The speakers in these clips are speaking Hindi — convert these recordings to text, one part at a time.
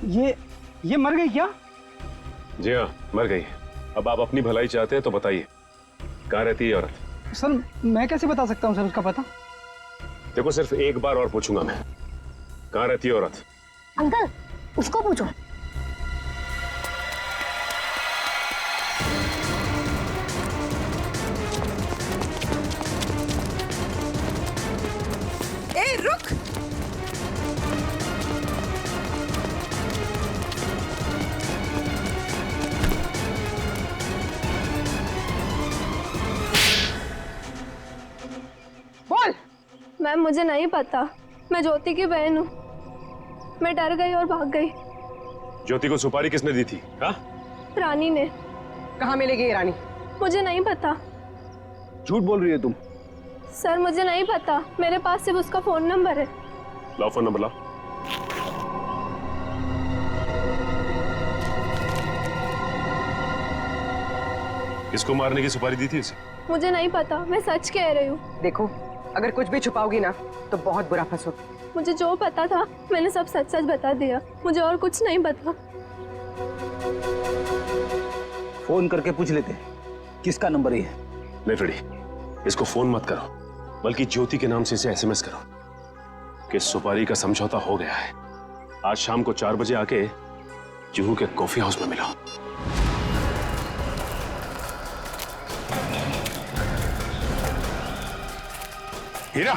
ये मर गई क्या? जी हाँ, मर गई। अब आप अपनी भलाई चाहते हैं तो बताइए, कहाँ रहती है औरत? सर मैं कैसे बता सकता हूँ सर उसका पता? देखो, सिर्फ एक बार और पूछूंगा मैं, कहाँ रहती है औरत? अंकल उसको पूछो। ए रुक! बोल। मैम मुझे नहीं पता, मैं ज्योति की बहन हूँ। मैं डर गई और भाग गई। ज्योति को सुपारी किसने दी थी? हाँ? रानी ने। कहाँ मिलेगी ये रानी? मुझे नहीं पता। झूठ बोल रही है तुम। सर मुझे नहीं पता, मेरे पास सिर्फ उसका फोन नंबर है। लाओ फोन नंबर लाओ। किसको मारने की सुपारी दी थी उसे? मुझे नहीं पता, मैं सच कह रही हूँ। देखो, अगर कुछ भी छुपाओगी ना तो बहुत बुरा फंसोगी। मुझे जो पता था मैंने सब सच सच बता दिया, मुझे और कुछ नहीं पता। फोन करके पूछ लेते किसका नंबर है। नहीं फ्रेडी, इसको फोन मत करो, बल्कि ज्योति के नाम से इसे एसएमएस करो कि सुपारी का समझौता हो गया है। आज शाम को 4 बजे आके जुहू के कॉफी हाउस में मिलो। हीरा,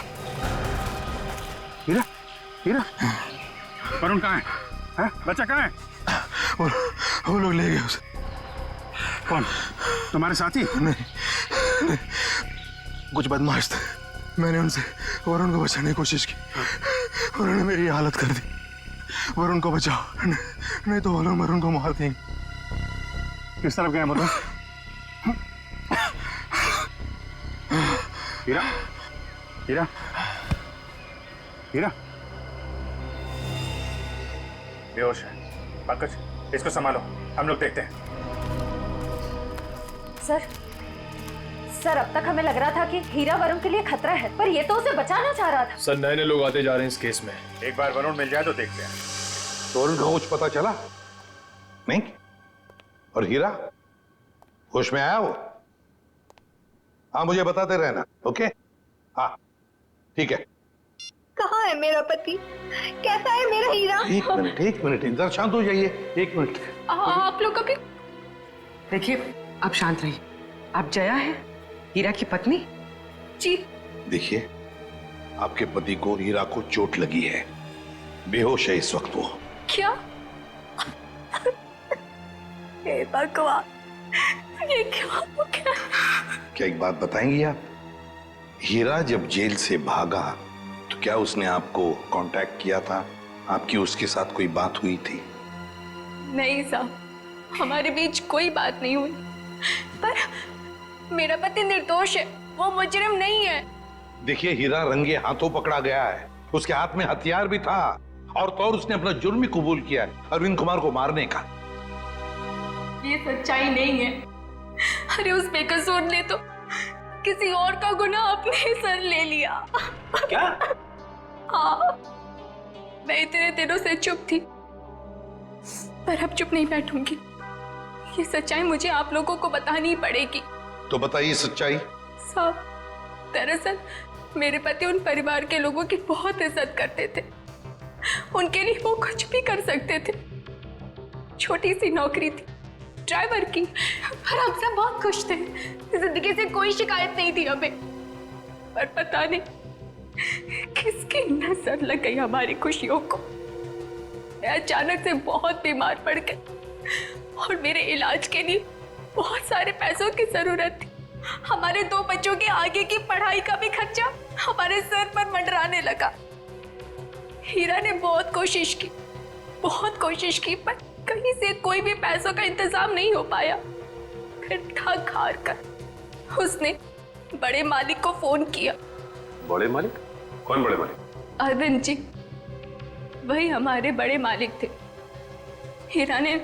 हीरा, हीरा, वरुण कहाँ है? हैं? बच्चा कहाँ है? वो लोग ले गए उसे। कौन? तुम्हारे साथी? नहीं, कुछ बदमाश थे। मैंने उनसे वरुण को बचाने की कोशिश की, उन्होंने मेरी हालत कर दी। वरुण को बचाओ, नहीं तो वो लोग वरुण को मार देंगे। किस तरफ गए वरुण? हीरा, हीरा, हीरा, बेहोश है। पंकज, इसको संभालो, हम लोग देखते हैं। सर अब तक हमें लग रहा था कि हीरा वरुण के लिए खतरा है, पर ये तो उसे बचाना चाह रहा था। सर नए नए लोग आते जा रहे हैं इस केस में। एक बार वरुण मिल जाए तो देखते हैं। तो वरुण को कुछ पता चला नहीं? और हीरा होश में आया वो? हाँ, मुझे बताते रहना। ओके? हाँ ठीक है। कहाँ है मेरा पति? कैसा है मेरा हीरा? एक मिनट इधर शांत हो जाइए। एक मिनट। आप लोग कभी। देखिए, आप शांत रहिए। आप जया है, हीरा की पत्नी? जी। देखिए, आपके पति को हीरा को चोट लगी है, बेहोश है इस वक्त वो। क्या? हे भगवान, ये क्या हो गया? क्या एक बात बताएंगी आप? हीरा जब जेल से भागा तो क्या उसने आपको कांटेक्ट किया था? आपकी उसके साथ कोई बात हुई थी? नहीं साहब, हमारे बीच कोई बात नहीं हुई। पर मेरा पति निर्दोष है, वो मुजरिम नहीं है। देखिए, हीरा रंगे हाथों पकड़ा गया है, उसके हाथ में हथियार भी था, और तो और उसने अपना जुर्म भी कबूल किया है, अरविंद कुमार को मारने का। ये सच्चाई नहीं है। अरे उस बेकसूर ने तो किसी और का गुनाह अपने सर ले लिया। क्या? हाँ, मैं इतने दिनों से चुप थी, पर अब चुप नहीं बैठूंगी। ये सच्चाई मुझे आप लोगों को बतानी पड़ेगी। तो बताइए सच्चाई। साहब, दरअसल मेरे पति उन परिवार के लोगों की बहुत इज्जत करते थे। उनके लिए वो कुछ भी कर सकते थे। छोटी सी नौकरी थी, ड्राइवर की, पर हम सब बहुत खुश थे। जिंदगी से कोई शिकायत नहीं थी हमें। पर पता नहीं किसकी नजर लग गई हमारी खुशियों को। मैं अचानक से बहुत बीमार पड़ गई और मेरे इलाज के लिए बहुत सारे पैसों की जरूरत थी। हमारे 2 बच्चों के आगे की पढ़ाई का भी खर्चा हमारे सर पर मंडराने लगा। हीरा ने बहुत कोशिश की, पर कहीं से कोई भी पैसों का इंतजाम नहीं हो पाया। फिर थक हार कर उसने बड़े मालिक को फोन किया। बड़े मालिक? कौन बड़े मालिक? अरविंद जी, वही हमारे बड़े मालिक थे। हीरा ने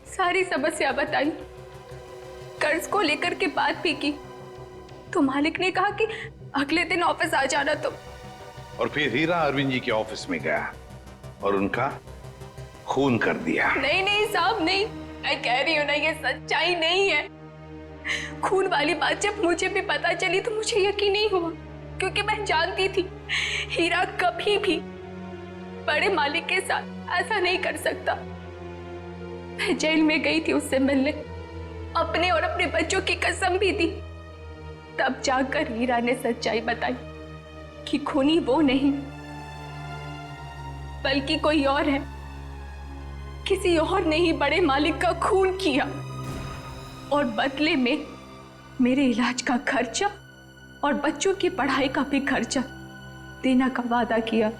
सारी समस्या बताई, कर्ज को लेकर के बात भी की, तो मालिक ने कहा कि अगले दिन ऑफिस आ जाना तुम। और फिर हीरा अरविंद जी के ऑफिस में गया और उनका खून कर दिया। नहीं नहीं साहब, नहीं, मैं कह रही हूँ ना, ये सच्चाई नहीं है। खून वाली बात जब मुझे भी पता चली तो मुझे यकीन नहीं हुआ, क्योंकि मैं जानती थी हीरा कभी भी बड़े मालिक के साथ ऐसा नहीं कर सकता। मैं जेल में गई थी उससे मिलने, अपने और अपने बच्चों की कसम भी दी। तब जाकर हीरा ने सच्चाई बताई कि खूनी वो नहीं बल्कि कोई और है। किसी और ने ही बड़े मालिक का खून किया और बदले में मेरे इलाज का खर्चा और बच्चों की पढ़ाई का भी खर्चा देने का वादा किया।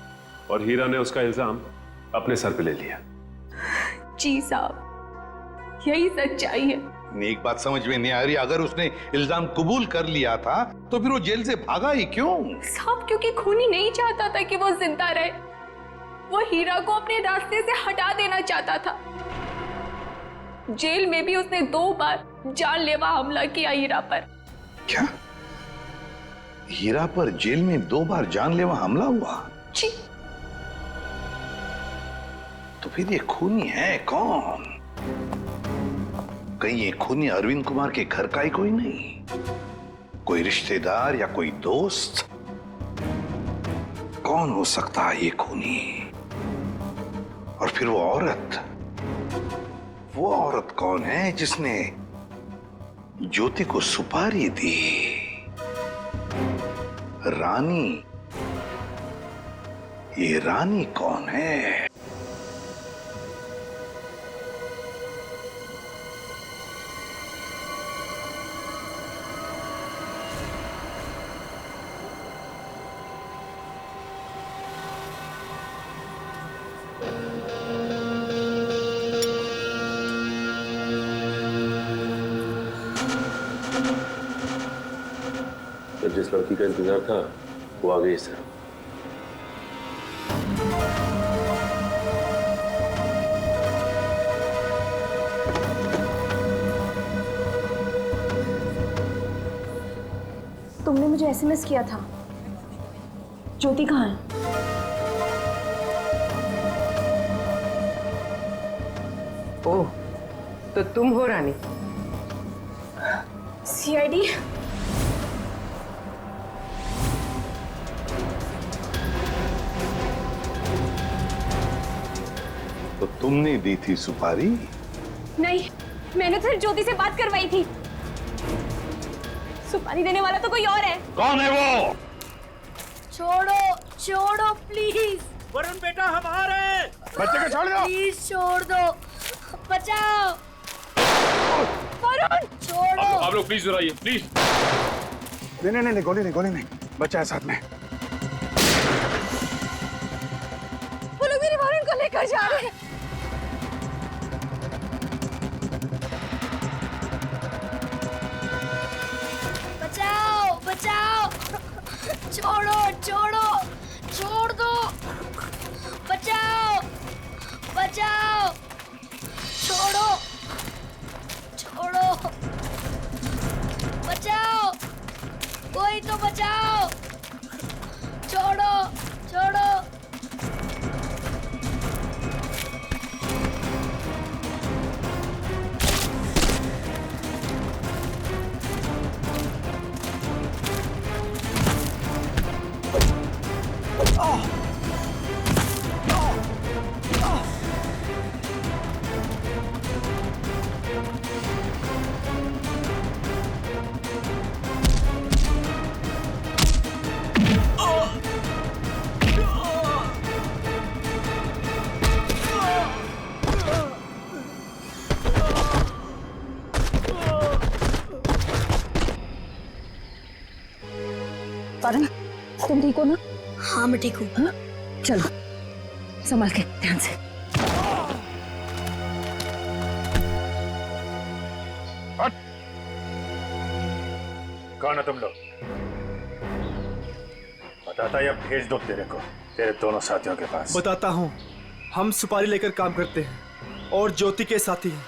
और हीरा ने उसका इल्जाम अपने सर पे ले लिया। जी साहब, यही सच्चाई है। एक बात समझ में नहीं आ रही, अगर उसने इल्जाम कबूल कर लिया था तो फिर वो जेल से भागा ही क्यों? साहब, क्योंकि खूनी नहीं चाहता था कि वो जिंदा रहे। वो हीरा को अपने रास्ते से हटा देना चाहता था। जेल में भी उसने 2 बार जानलेवा हमला किया हीरा पर। क्या हीरा पर जेल में 2 बार जानलेवा हमला हुआ? जी। तो फिर ये खूनी है कौन? कहीं ये खूनी अरविंद कुमार के घर का ही कोई नहीं? कोई रिश्तेदार या कोई दोस्त? कौन हो सकता है ये खूनी? और फिर वो औरत कौन है जिसने ज्योति को सुपारी दी? रानी। ये रानी कौन है? जिस लड़की का इंतजार था वो आ गई सर। तुमने मुझे एसएमएस किया था। ज्योति कहाँ है? ओह, तो तुम हो रानी? सीआईडी? तो तुमने दी थी सुपारी? नहीं, मैंने तो ज्योति से बात करवाई थी। सुपारी देने वाला तो कोई और है। कौन है वो? छोड़ो छोड़ो प्लीज। वरुण बेटा, हम आ रहे हैं। बच्चे को छोड़ दो। प्लीज छोड़ दो, बचाओ। वरुण! छोड़ो। आप लोग प्लीज इधर आइए, प्लीज। नहीं, गोली नहीं, बच्चा है साथ में। वो लोग मेरे वरुण को लेकर जा रहे हैं। बचाओ बचाओ, छोड़ो छोड़ो, छोड़ दो, बचाओ बचाओ, छोड़ो छोड़ो, बचाओ, कोई तो बचाओ, छोड़ो छोड़ो। वरुण, तुम ठीक हो ना? हाँ मैं ठीक हूँ। हाँ? चलो, संभाल के, ध्यान से। कौन हो तुम लोग? बताता या भेज दो तेरे दोनों साथियों के पास। बताता हूँ, हम सुपारी लेकर काम करते हैं और ज्योति के साथी हैं।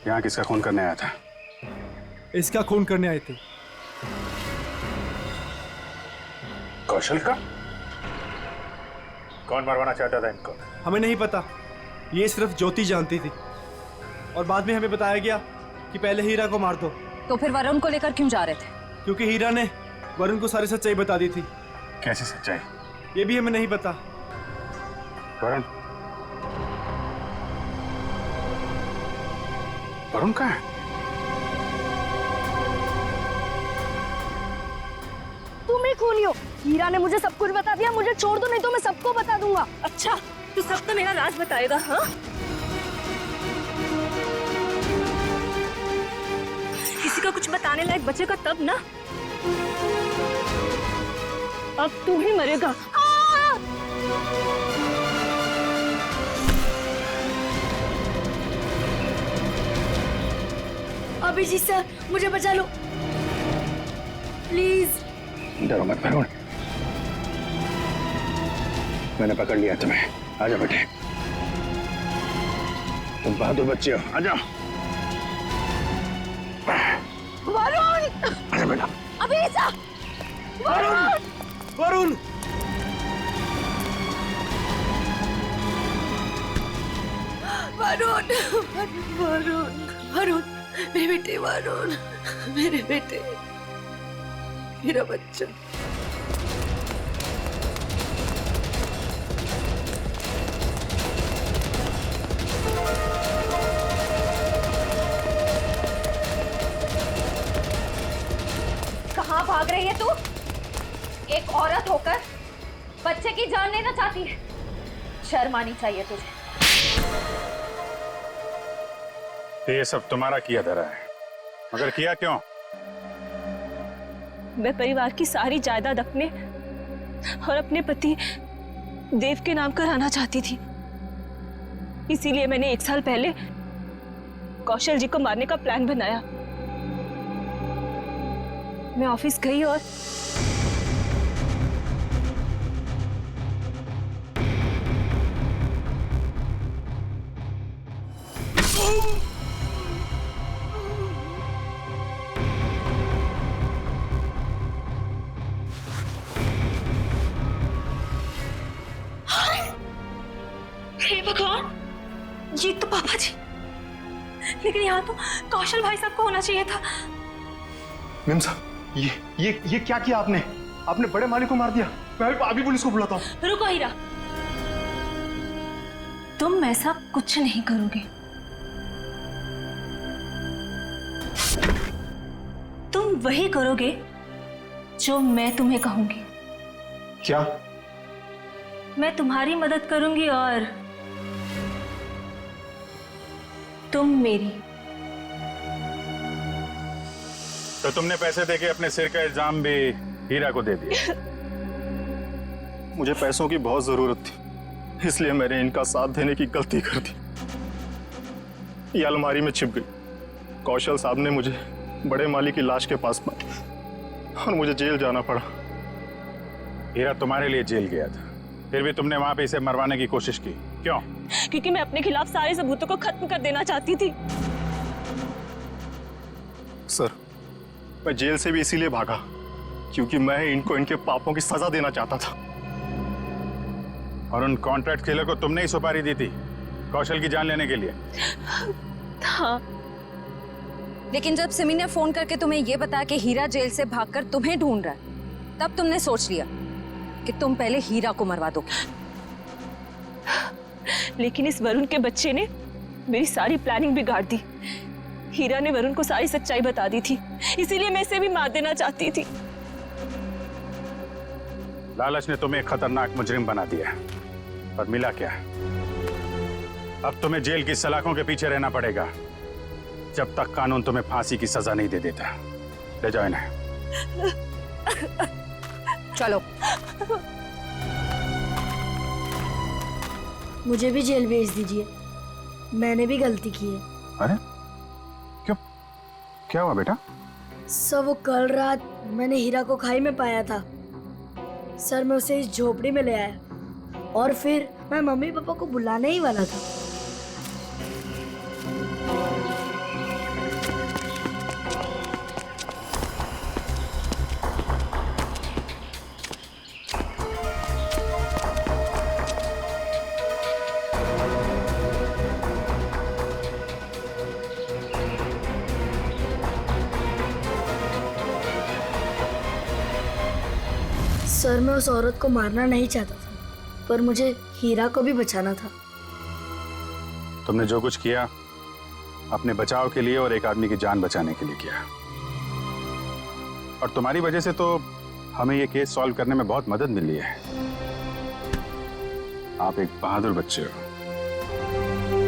यहाँ किसका खून करने आया था? इसका खून करने आए थे। कौशल का? कौन मरवाना चाहता था इनको? हमें नहीं पता, ये सिर्फ ज्योति जानती थी। और बाद में हमें बताया गया कि पहले हीरा को मार दो। तो फिर वरुण को लेकर क्यों जा रहे थे? क्योंकि हीरा ने वरुण को सारी सच्चाई बता दी थी। कैसी सच्चाई? ये भी हमें नहीं पता। वरुण, वरुण कहाँ है? तुम ही खूनी हो। हीरा ने मुझे सब कुछ बता दिया। मुझे छोड़ दो, नहीं तो मैं सबको बता दूंगा। अच्छा, तू सब तो मेरा राज बताएगा? हाँ, किसी का कुछ बताने लायक बचेगा तब ना। अब तू ही मरेगा। अभिजीत सर, मुझे बचा लो प्लीज। डरो मत वरुण, मैंने पकड़ लिया तुम्हें। आजा बेटे, तुम बहादुर बच्चे हो, आ जाओ। वरुण! आजा बेटा। अभिजीत! वरुण! वरुण! वरुण! वरुण! वरुण! मेरे बेटे वरुण, मेरे बेटे, मेरा बच्चा। कहाँ भाग रही है तू? एक औरत होकर बच्चे की जान लेना चाहती है। शर्म आनी चाहिए तुझे। ये सब तुम्हारा किया धरा है, मगर किया क्यों? मैं परिवार की सारी जायदाद अपने और अपने पति देव के नाम कराना चाहती थी। इसीलिए मैंने 1 साल पहले कौशल जी को मारने का प्लान बनाया। मैं ऑफिस गई और हे भगवान, ये तो पापा जी। लेकिन यहाँ तो कौशल भाई साहब को होना चाहिए था। मेम साहब, ये क्या किया आपने? आपने बड़े मालिक को मार दिया। मैं अभी पुलिस को बुलाता हूँ। रुको हीरा, तुम ऐसा कुछ नहीं करोगे। तुम वही करोगे जो मैं तुम्हें कहूंगी। क्या? मैं तुम्हारी मदद करूंगी और तुम मेरी। तो तुमने पैसे देके अपने सिर का इल्जाम भी हीरा को दे दिया? मुझे पैसों की बहुत जरूरत थी, इसलिए मैंने इनका साथ देने की गलती कर दी। ये अलमारी में छिप गई। कौशल साहब ने मुझे बड़े माली की लाश के पास पाया और मुझे जेल जाना पड़ा। हीरा तुम्हारे लिए जेल गया था, फिर भी तुमने वहां पे इसे मरवाने की कोशिश की, क्यों? क्योंकि मैं अपने खिलाफ सारे सबूतों को खत्म कर देना चाहती थी। सर, मैं जेल से भी इसीलिए भागा क्योंकि मैं इनको इनके पापों की सजा देना चाहता था। और उन कॉन्ट्रैक्ट किलर को तुमने ही सुपारी दी थी कौशल की जान लेने के लिए? हाँ, लेकिन जब सिमी ने फोन करके तुम्हें यह बताया कि हीरा जेल से भागकर तुम्हें ढूंढ रहा है, तब तुमने सोच लिया कि तुम पहले हीरा को मरवा दो। लेकिन इस वरुण के बच्चे ने मेरी सारी प्लानिंग बिगाड़ दी। हीरा ने वरुण को सारी सच्चाई बता दी थी, इसीलिए मैं इसे भी मार देना चाहती थी। लालच ने तुम्हें एक खतरनाक मुजरिम बना दिया, पर मिला क्या? अब तुम्हें जेल की सलाखों के पीछे रहना पड़ेगा जब तक कानून तुम्हें फांसी की सजा नहीं दे देता। ले जाओ इन्हें। चलो। मुझे भी जेल भेज दीजिए, मैंने भी गलती की है। अरे क्यों, क्या हुआ बेटा? सर, वो कल रात मैंने हीरा को खाई में पाया था। सर, मैं उसे इस झोपड़ी में ले आया और फिर मैं मम्मी पापा को बुलाने ही वाला था। सर, मैं उस औरत को मारना नहीं चाहता था, पर मुझे हीरा को भी बचाना था। तुमने जो कुछ किया अपने बचाव के लिए और एक आदमी की जान बचाने के लिए किया, और तुम्हारी वजह से तो हमें ये केस सॉल्व करने में बहुत मदद मिली है। आप एक बहादुर बच्चे हो।